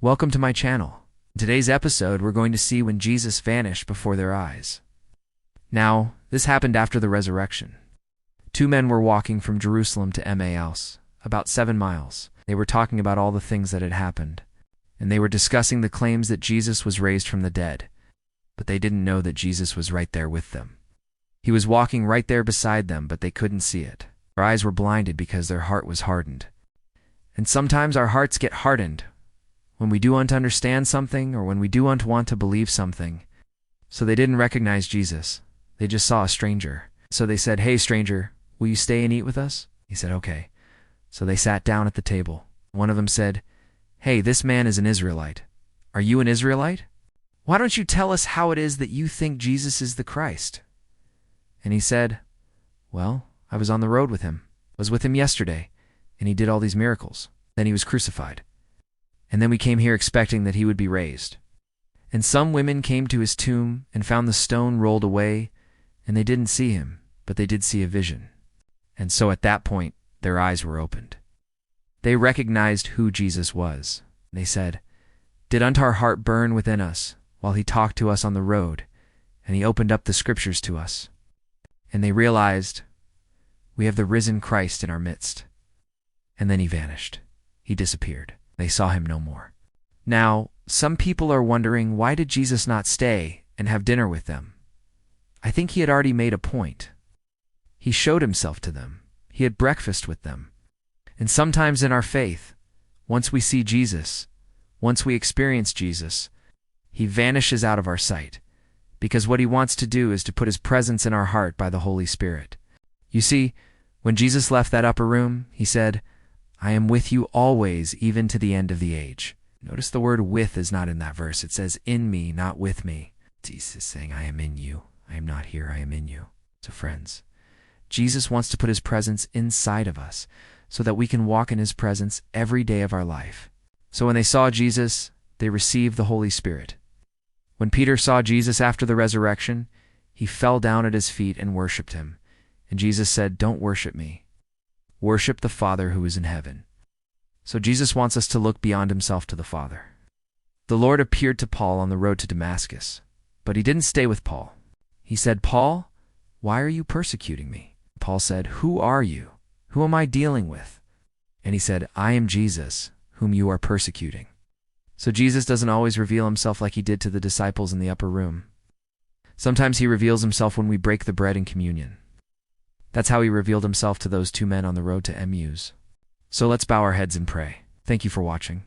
Welcome to my channel. In today's episode, we're going to see when Jesus vanished before their eyes. Now, this happened after the resurrection. Two men were walking from Jerusalem to Emmaus, about 7 miles. They were talking about all the things that had happened, and they were discussing the claims that Jesus was raised from the dead, but they didn't know that Jesus was right there with them. He was walking right there beside them, but they couldn't see it. Their eyes were blinded because their heart was hardened. And sometimes our hearts get hardened when we do want to understand something or when we do want to believe something. So they didn't recognize Jesus. They just saw a stranger. So they said, "Hey, stranger, will you stay and eat with us?" He said, "Okay." So they sat down at the table. One of them said, "Hey, this man is an Israelite. Are you an Israelite? Why don't you tell us how it is that you think Jesus is the Christ?" And he said, "Well, I was on the road with him. I was with him yesterday, and he did all these miracles. Then he was crucified. And then we came here expecting that he would be raised. And some women came to his tomb and found the stone rolled away, and they didn't see him, but they did see a vision." And so at that point, their eyes were opened. They recognized who Jesus was. They said, "Didn't our heart burn within us while he talked to us on the road, and he opened up the scriptures to us?" And they realized, we have the risen Christ in our midst. And then he vanished. He disappeared. They saw him no more. Now, some people are wondering, why did Jesus not stay and have dinner with them? I think he had already made a point. He showed himself to them. He had breakfast with them. And sometimes in our faith, once we see Jesus, once we experience Jesus, he vanishes out of our sight, because what he wants to do is to put his presence in our heart by the Holy Spirit. You see, when Jesus left that upper room, he said, "I am with you always, even to the end of the age." Notice the word "with" is not in that verse. It says "in me," not "with me." Jesus is saying, I am in you. I am not here. I am in you. So friends, Jesus wants to put his presence inside of us so that we can walk in his presence every day of our life. So when they saw Jesus, they received the Holy Spirit. When Peter saw Jesus after the resurrection, he fell down at his feet and worshipped him. And Jesus said, "Don't worship me. Worship the Father who is in heaven." So Jesus wants us to look beyond himself to the Father. The Lord appeared to Paul on the road to Damascus, but he didn't stay with Paul. He said, "Paul, why are you persecuting me?" Paul said, "Who are you? Who am I dealing with?" And he said, "I am Jesus, whom you are persecuting." So Jesus doesn't always reveal himself like he did to the disciples in the upper room. Sometimes he reveals himself when we break the bread in communion. That's how he revealed himself to those two men on the road to Emmaus. So let's bow our heads and pray. Thank you for watching.